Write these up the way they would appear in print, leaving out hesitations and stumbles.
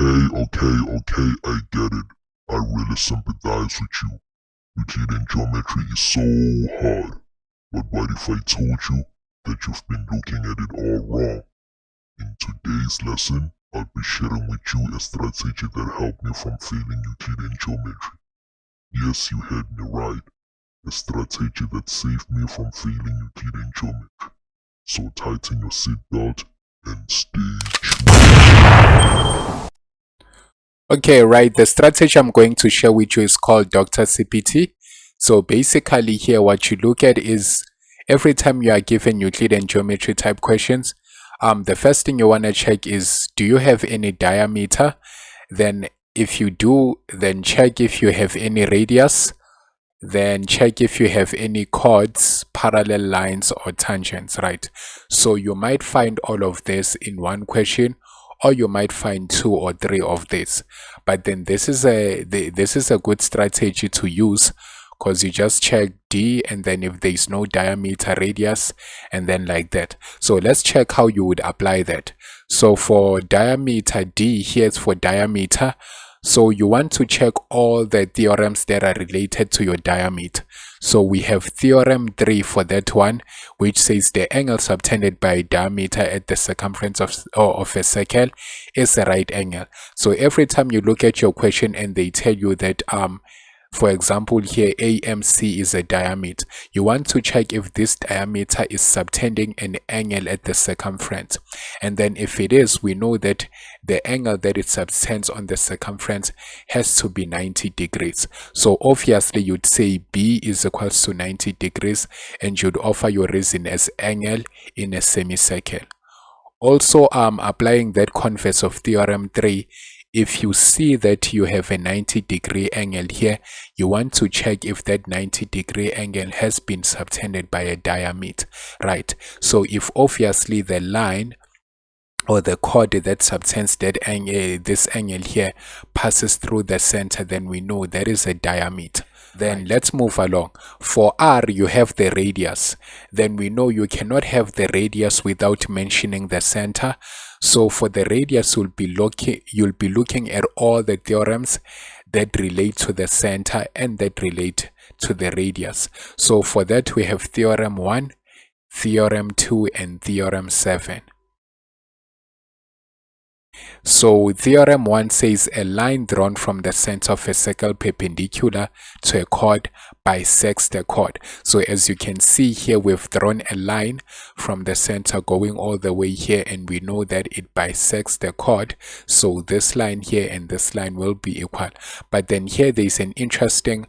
Okay, I get it. I really sympathize with you. Euclidean geometry is so hard. But what if I told you that you've been looking at it all wrong? In today's lesson, I'll be sharing with you a strategy that helped me from failing Euclidean geometry. Yes, you heard me right. A strategy that saved me from failing Euclidean geometry. So tighten your seatbelt and stay tuned. Okay, right. The strategy I'm going to share with you is called Dr. CPT. So basically here what you look at is every time you are given Euclidean geometry type questions, the first thing you want to check is, do you have any diameter? Then if you do, then check if you have any radius. Then check if you have any chords, parallel lines or tangents, right? So you might find all of this in one question, or you might find 2 or 3 of this. But then this is a good strategy to use, because you just check D, and then if there is no diameter, radius, and then like that. So let's check how you would apply that. So for diameter, D, here's for diameter. So you want to check all the theorems that are related to your diameter. So we have theorem 3 for that one, which says the angle subtended by diameter at the circumference of a circle is a right angle. So every time you look at your question and they tell you that for example here AMC is a diameter, you want to check if this diameter is subtending an angle at the circumference. And then if it is, we know that the angle that it subtends on the circumference has to be 90 degrees. So obviously you'd say B is equals to 90 degrees, and you'd offer your reason as angle in a semicircle. Also, applying that converse of theorem 3, if you see that you have a 90-degree angle here, you want to check if that 90-degree angle has been subtended by a diameter, right? So if obviously the line or the chord that subtends that angle, this angle here, passes through the center, then we know that is a diameter. Then let's move along. For R, you have the radius. Then we know you cannot have the radius without mentioning the center. So for the radius, you'll be looking at all the theorems that relate to the center and that relate to the radius. So for that, we have theorem 1, theorem 2, and theorem 7. So theorem 1 says a line drawn from the center of a circle perpendicular to a chord bisects the chord. So as you can see here, we've drawn a line from the center going all the way here, and we know that it bisects the chord. So this line here and this line will be equal. But then here there is an interesting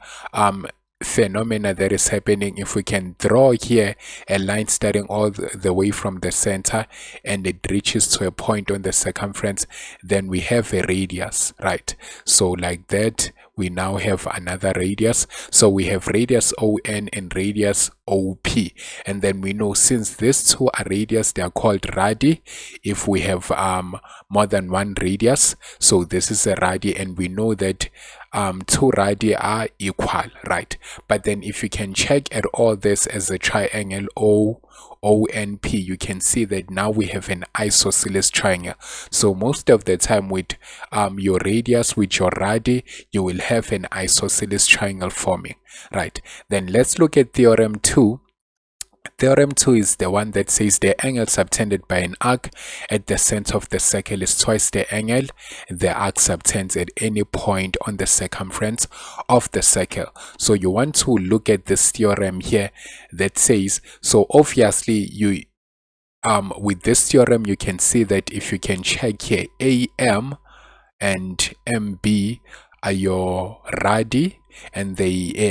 phenomena that is happening. If we can draw here a line starting all the way from the center and it reaches to a point on the circumference, then we have a radius, right? So like that, we now have another radius. So we have radius ON and radius OP, and then we know since these two are radius, they are called radii. If we have more than one radius, so this is a radii, and we know that 2 radii are equal, right? But then if you can check at all this as a triangle ONP, you can see that now we have an isosceles triangle. So most of the time with your radius, with your radii, you will have an isosceles triangle forming, right? Then let's look at theorem 2. Theorem 2 is the one that says the angle subtended by an arc at the center of the circle is twice the angle the arc subtends at any point on the circumference of the circle. So you want to look at this theorem here that says, so obviously you with this theorem you can see that if you can check here, AM and MB are your radii, and they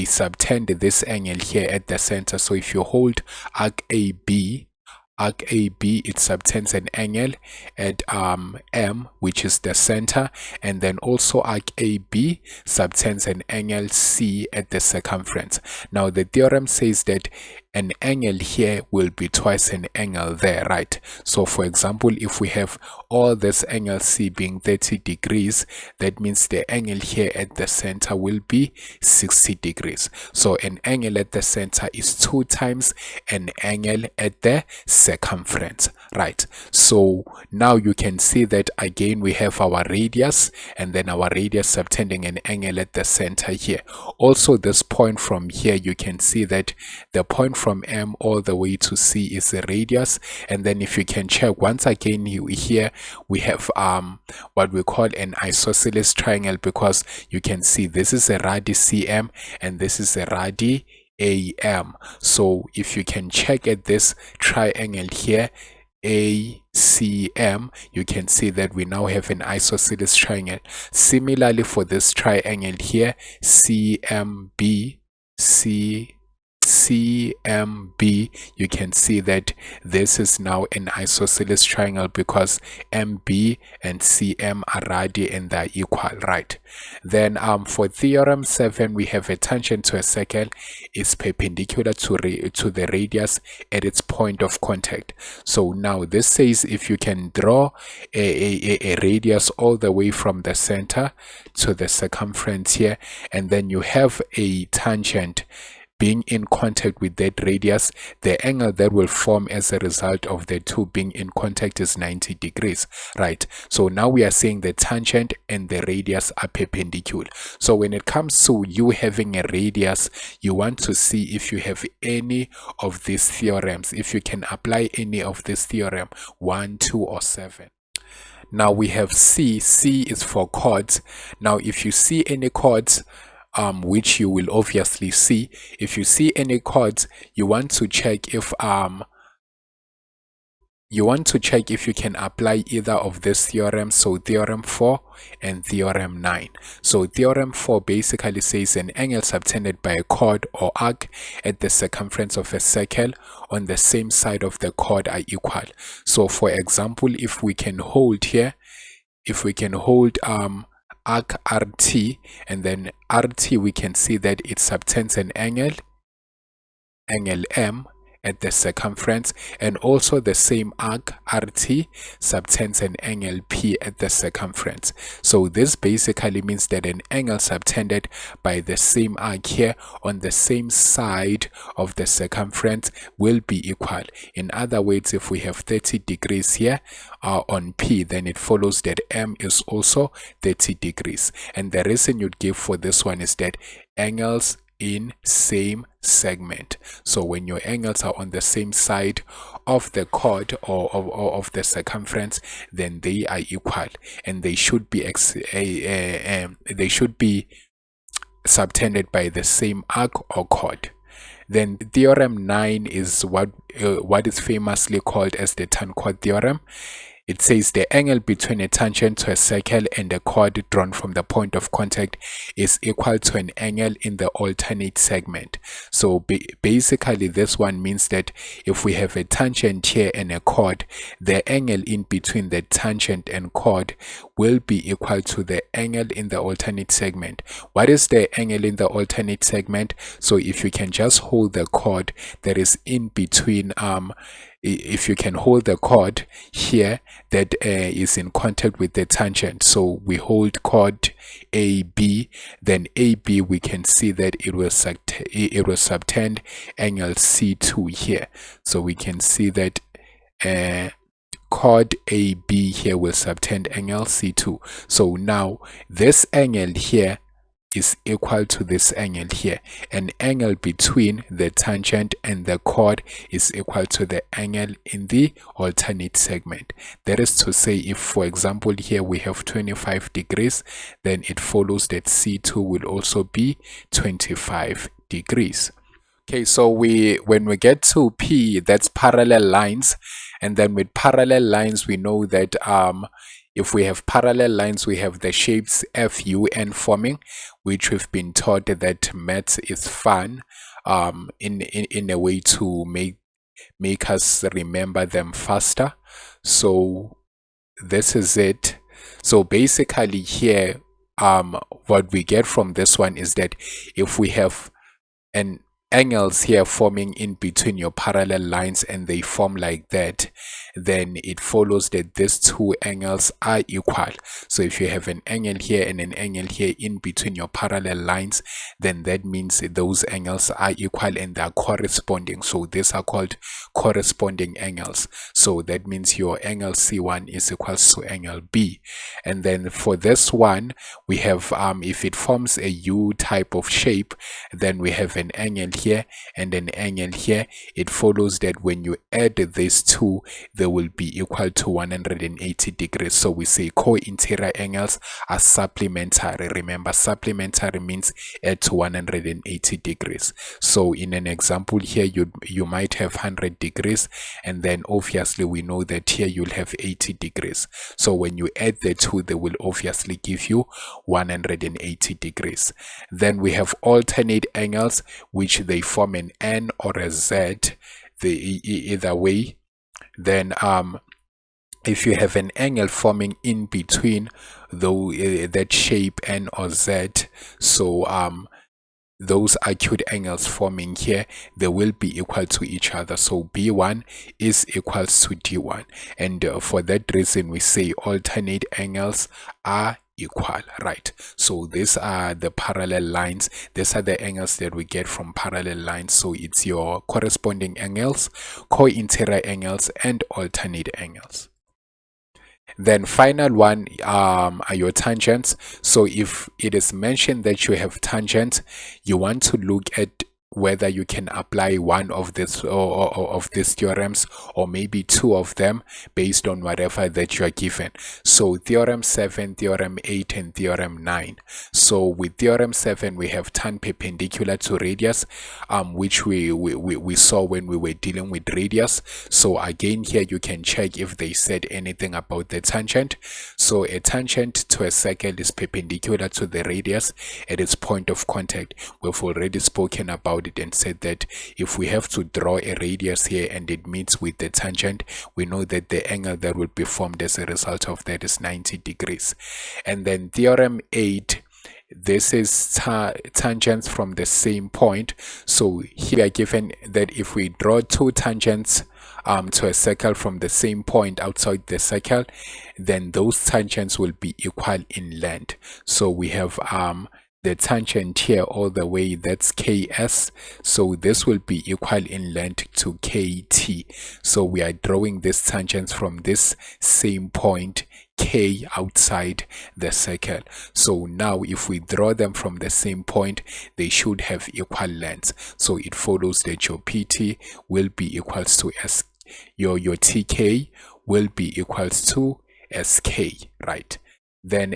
subtend this angle here at the center. So if you hold arc AB, it subtends an angle at M, which is the center, and then also arc AB subtends an angle C at the circumference. Now the theorem says that an angle here will be twice an angle there, right? So for example, if we have all this angle C being 30 degrees, that means the angle here at the center will be 60 degrees. So an angle at the center is 2 times an angle at the circumference, right? So now you can see that again we have our radius, and then our radius subtending an angle at the center here. Also, this point from here, you can see that the point from M all the way to C is the radius. And then if you can check once again, here we have what we call an isosceles triangle, because you can see this is a radii CM and this is a radii AM. So if you can check at this triangle here, ACM, you can see that we now have an isosceles triangle. Similarly, for this triangle here, CMB, CMB, you can see that this is now an isosceles triangle because MB and CM are radii and they're equal, right? Then for theorem 7, we have a tangent to a circle is perpendicular to the radius at its point of contact. So now this says if you can draw a radius all the way from the center to the circumference here, and then you have a tangent being in contact with that radius, the angle that will form as a result of the two being in contact is 90 degrees, right? So now we are saying the tangent and the radius are perpendicular. So when it comes to you having a radius, you want to see if you have any of these theorems, if you can apply any of this theorem, 1, 2, or 7. Now we have C. C is for chords. Now if you see any chords, which you will obviously see, if you see any chords, you want to check if you can apply either of these theorems. So theorem 4 and theorem 9. So theorem 4 basically says an angle subtended by a chord or arc at the circumference of a circle on the same side of the chord are equal. So for example, if we can hold here, arc RT, and then RT, we can see that it subtends an angle M at the circumference, and also the same arc RT subtends an angle P at the circumference. So this basically means that an angle subtended by the same arc here on the same side of the circumference will be equal. In other words, if we have 30 degrees here on P, then it follows that M is also 30 degrees. And the reason you'd give for this one is that angles in same segment. So when your angles are on the same side of the chord or of the circumference, then they are equal, and they should be subtended by the same arc or chord. Then theorem 9 is what is famously called as the tan-chord theorem. It says the angle between a tangent to a circle and a chord drawn from the point of contact is equal to an angle in the alternate segment. So basically this one means that if we have a tangent here and a chord, the angle in between the tangent and chord will be equal to the angle in the alternate segment. What is the angle in the alternate segment? So if you can just hold the chord that is in between, if you can hold the chord here that is in contact with the tangent, so we hold chord AB, then AB, we can see that it will subtend angle C2 here. So we can see that chord AB here will subtend angle C2. So now this angle here is equal to this angle here. An angle between the tangent and the chord is equal to the angle in the alternate segment. That is to say, if for example here we have 25 degrees, then it follows that C2 will also be 25 degrees. Okay, so when we get to P, that's parallel lines, and then with parallel lines we know that if we have parallel lines, we have the shapes FUN forming, which we've been taught that maths is fun in a way to make us remember them faster. So this is it. So basically here, what we get from this one is that if we have angles here forming in between your parallel lines and they form like that, then it follows that these two angles are equal. So if you have an angle here and an angle here in between your parallel lines, then that means those angles are equal and they are corresponding. So these are called corresponding angles. So that means your angle C1 is equals to angle B. And then for this one, we have if it forms a U type of shape, then we have an angle here and an angle here. It follows that when you add these two, they will be equal to 180 degrees. So we say co-interior angles are supplementary. Remember, supplementary means add to 180 degrees. So in an example here, you might have 100 degrees, and then obviously we know that here you'll have 80 degrees. So when you add the two, they will obviously give you 180 degrees. Then we have alternate angles, which they form an N or a Z, either way. Then if you have an angle forming in between that shape N or Z, so those acute angles forming here, they will be equal to each other. So B1 is equals to D1, and for that reason we say alternate angles are equal, right? So these are the parallel lines. These are the angles that we get from parallel lines. So it's your corresponding angles, co-interior angles, and alternate angles. Then final one are your tangents. So if it is mentioned that you have tangent, you want to look at whether you can apply one of this or of these theorems, or maybe two of them, based on whatever that you are given. So theorem 7, theorem 8, and theorem 9. So with theorem 7 we have tan perpendicular to radius, which we saw when we were dealing with radius. So again here you can check if they said anything about the tangent. So a tangent to a circle is perpendicular to the radius at its point of contact. We've already spoken about it and said that if we have to draw a radius here and it meets with the tangent, we know that the angle that will be formed as a result of that is 90 degrees. And then theorem 8, this is tangents from the same point. So here we are given that if we draw two tangents to a circle from the same point outside the circle, then those tangents will be equal in length. So we have the tangent here all the way, that's ks, so this will be equal in length to kt. So we are drawing these tangents from this same point k outside the circle. So now if we draw them from the same point, they should have equal lengths. So it follows that your pt will be equals to s, your tk will be equals to sk, right? Then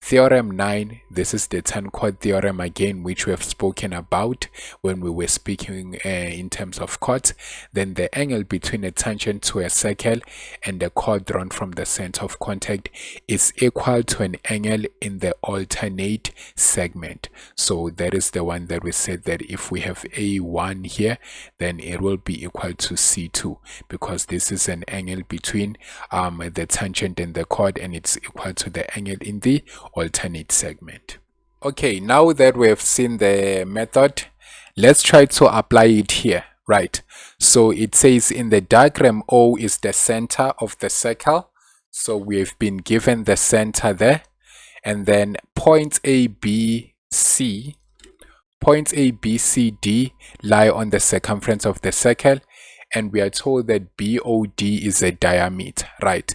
theorem 9, this is the tan chord theorem again, which we have spoken about when we were speaking in terms of chords. Then the angle between a tangent to a circle and the chord drawn from the center of contact is equal to an angle in the alternate segment. So that is the one that we said that if we have A1 here, then it will be equal to C2, because this is an angle between the tangent and the chord, and it's equal to the angle in the alternate segment. Okay, now that we have seen the method, let's try to apply it here, right? So it says in the diagram O is the center of the circle. So we've been given the center there, and then points A, B, C, D lie on the circumference of the circle, and we are told that BOD is a diameter, right?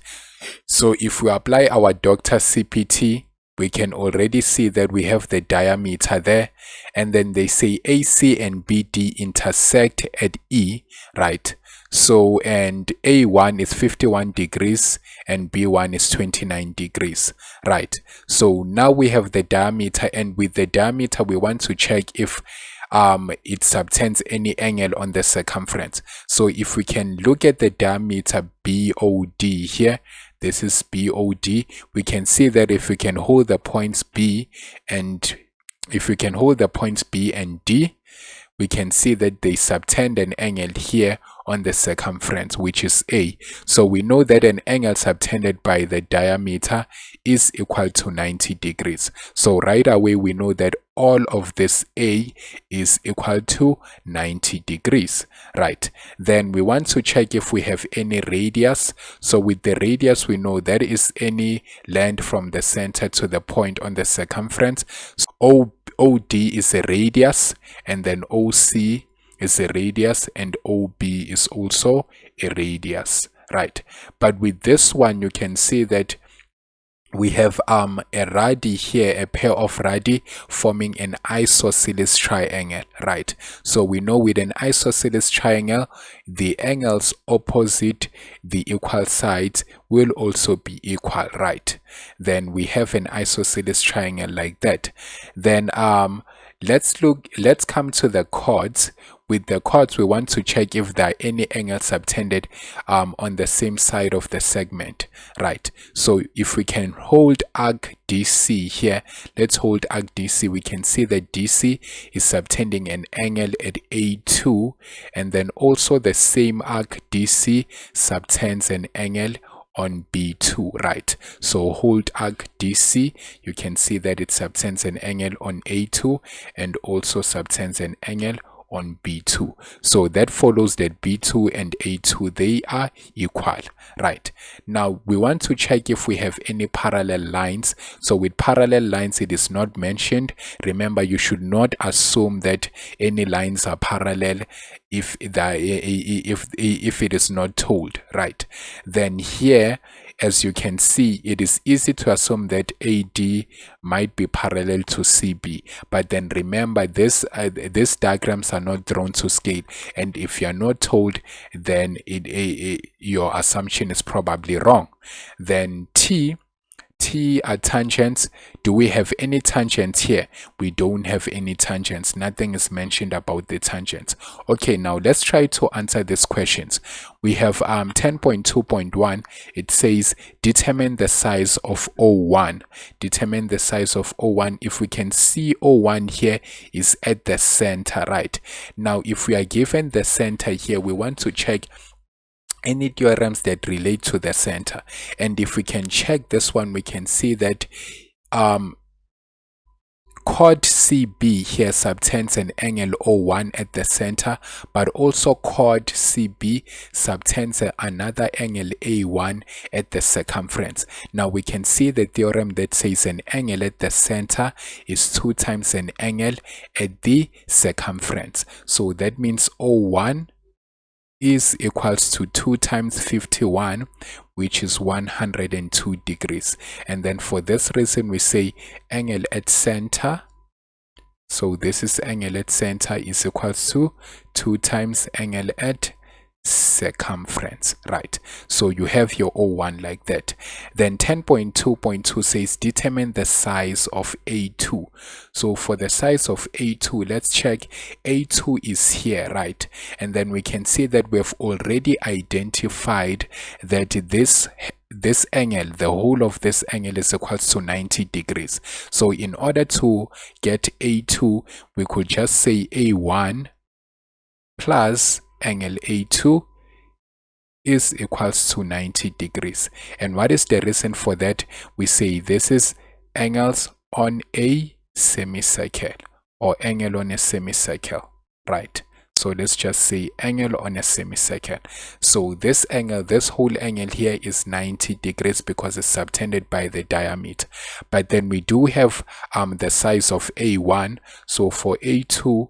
So if we apply our Dr. CPT, we can already see that we have the diameter there, and then they say AC and BD intersect at E, right? So, and A1 is 51 degrees and B1 is 29 degrees, right? So now we have the diameter, and with the diameter we want to check if it subtends any angle on the circumference. So if we can look at the diameter BOD here, this is BOD, we can see that if we can hold the points B and D, we can see that they subtend an angle here on the circumference, which is A. So we know that an angle subtended by the diameter is equal to 90 degrees. So right away we know that all of this A is equal to 90 degrees, right? Then we want to check if we have any radius. So with the radius, we know that is any length from the center to the point on the circumference. So OD is a radius, and then OC is a radius, and OB is also a radius, right? But with this one, you can see that we have a radii here, a pair of radii forming an isosceles triangle, right? So we know with an isosceles triangle, the angles opposite the equal sides will also be equal, right? Then we have an isosceles triangle like that. Then let's come to the chords. With the chords, we want to check if there are any angles subtended on the same side of the segment, right? So if we can hold arc DC here, let's hold arc DC. We can see that DC is subtending an angle at A2, and then also the same arc DC subtends an angle on B2, right? So hold arc DC, you can see that it subtends an angle on A2 and also subtends an angle on B2. So that follows that B2 and A2, they are equal, right? Now we want to check if we have any parallel lines. So with parallel lines, it is not mentioned. Remember, you should not assume that any lines are parallel if it is not told, right? Then here, as you can see, it is easy to assume that AD might be parallel to CB, but then remember, these diagrams are not drawn to scale, and if you are not told, then your assumption is probably wrong. Then T are tangents. Do we have any tangents here? We don't have any tangents. Nothing is mentioned about the tangents. Okay, now let's try to answer these questions. We have 10.2.1. It says determine the size of O1. Determine the size of O1. If we can see O1 here is at the center, right? Now if we are given the center here, we want to check any theorems that relate to the center. And if we can check this one, we can see that chord CB here subtends an angle O1 at the center, but also chord CB subtends another angle A1 at the circumference. Now we can see the theorem that says an angle at the center is 2 times an angle at the circumference. So that means O1 is equals to 2 times 51, which is 102 degrees. And then for this reason, we say angle at center. So this is angle at center is equals to 2 times angle at circumference, right? So you have your O1 like that. Then 10.2.2 says determine the size of A2. So for the size of A2, let's check. A2 is here, right? And then we can see that we have already identified that this angle, the whole of this angle is equals to 90 degrees. So in order to get A2, we could just say A1 plus angle A2 is equals to 90 degrees. And what is the reason for that? We say this is angles on a semicircle, or angle on a semicircle, right? So let's just say angle on a semicircle. So this angle, this whole angle here is 90 degrees because it's subtended by the diameter. But then we do have the size of A1. So for A2,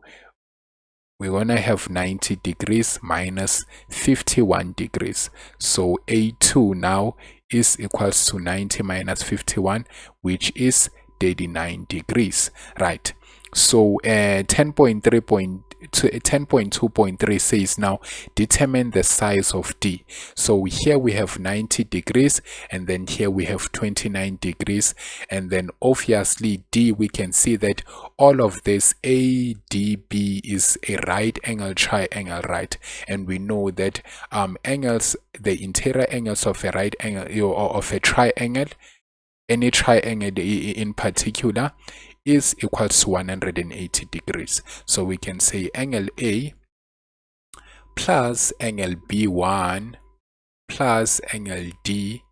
we're gonna have 90 degrees minus 51 degrees. So A2 now is equals to 90 minus 51, which is 39 degrees, right? So 10.2.3 says now determine the size of D. So here we have 90 degrees, and then here we have 29 degrees, and then obviously D, we can see that all of this ADB is a right angle triangle, right? And we know that angles, the interior angles of a right angle or of a triangle, any triangle in particular, is equals to 180 degrees. So we can say angle A plus angle B1 plus angle D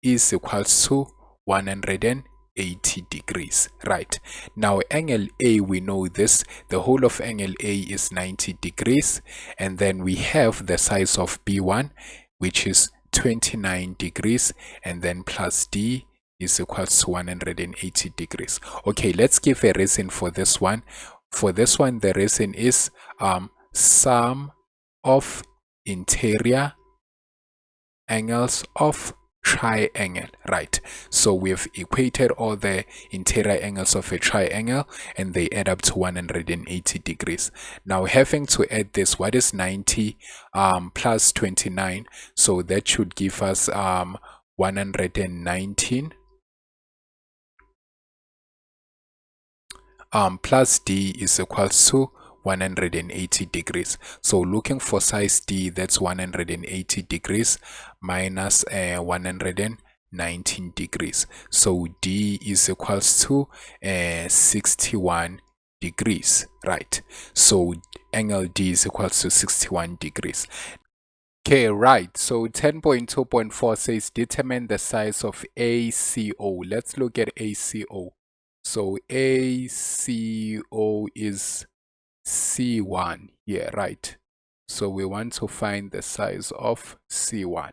is equals to 180 degrees, right? Now angle A, we know this, the whole of angle A is 90 degrees, and then we have the size of B1, which is 29 degrees, and then plus D is equals to 180 degrees. Okay, let's give a reason for this one. For this one, the reason is sum of interior angles of triangle, right? So we've equated all the interior angles of a triangle and they add up to 180 degrees. Now having to add this, what is 90 plus 29? So that should give us 119 plus D is equals to 180 degrees. So looking for size D, that's 180 degrees minus 119 degrees. So D is equals to 61 degrees, right? So angle D is equals to 61 degrees. Okay, right. So 10.2.4 says determine the size of ACO. Let's look at ACO. So ACO is C1 here, right? So we want to find the size of C1.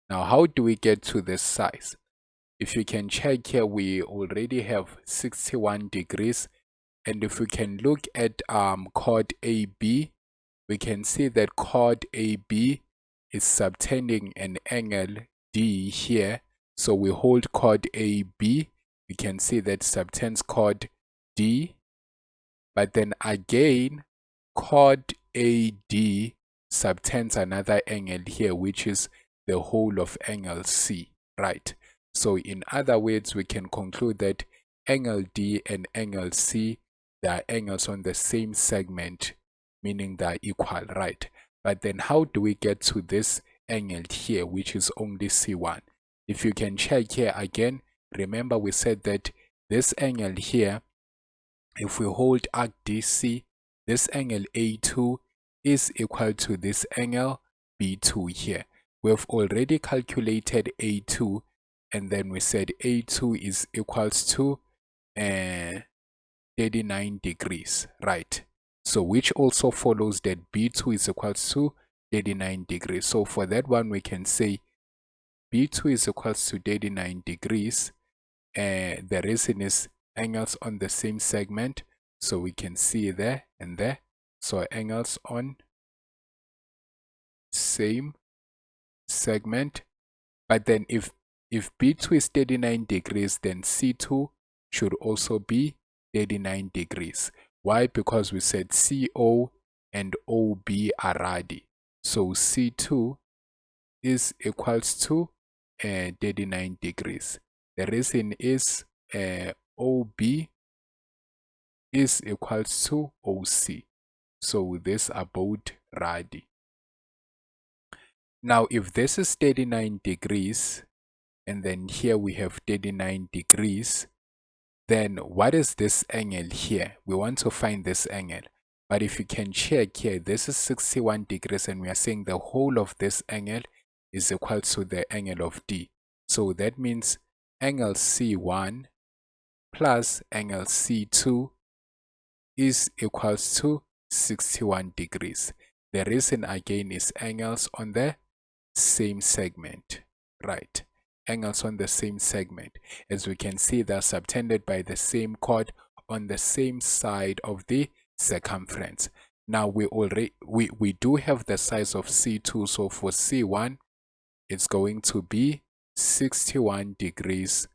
Now, how do we get to this size? If you can check here, we already have 61 degrees. And if we can look at chord AB, we can see that chord AB is subtending an angle D here. So we hold chord AB. We can see that subtends chord D. But then again, chord AD subtends another angle here, which is the whole of angle C, right? So in other words, we can conclude that angle D and angle C, they are angles on the same segment, meaning they are equal, right? But then how do we get to this angle here, which is only C1? If you can check here again, remember we said that this angle here, if we hold arc DC, this angle A2 is equal to this angle B2 here. We've already calculated A2, and then we said A2 is equals to 39 degrees, right? So which also follows that B2 is equals to 39 degrees. So for that one, we can say B2 is equals to 39 degrees. The reason is angles on the same segment, so we can see there and there. So angles on same segment. But then if B2 is 39 degrees, then C2 should also be 39 degrees. Why? Because we said CO and OB are radi. So C2 is equals to 39 degrees. The reason is OB is equals to OC. So this are both radi. Now if this is 39 degrees, and then here we have 39 degrees, then what is this angle here? We want to find this angle. But if you can check here, this is 61 degrees, and we are saying the whole of this angle is equal to the angle of D. So that means angle C1 plus angle C2 is equals to 61 degrees. The reason again is angles on the same segment, right? Angles on the same segment. As we can see, they're subtended by the same chord on the same side of the circumference. Now we do have the size of C2, so for C1, it's going to be 61 degrees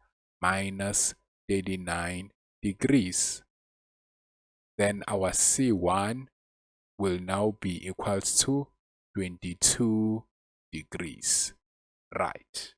minus 39 degrees. Then our C1 will now be equals to 22 degrees, right?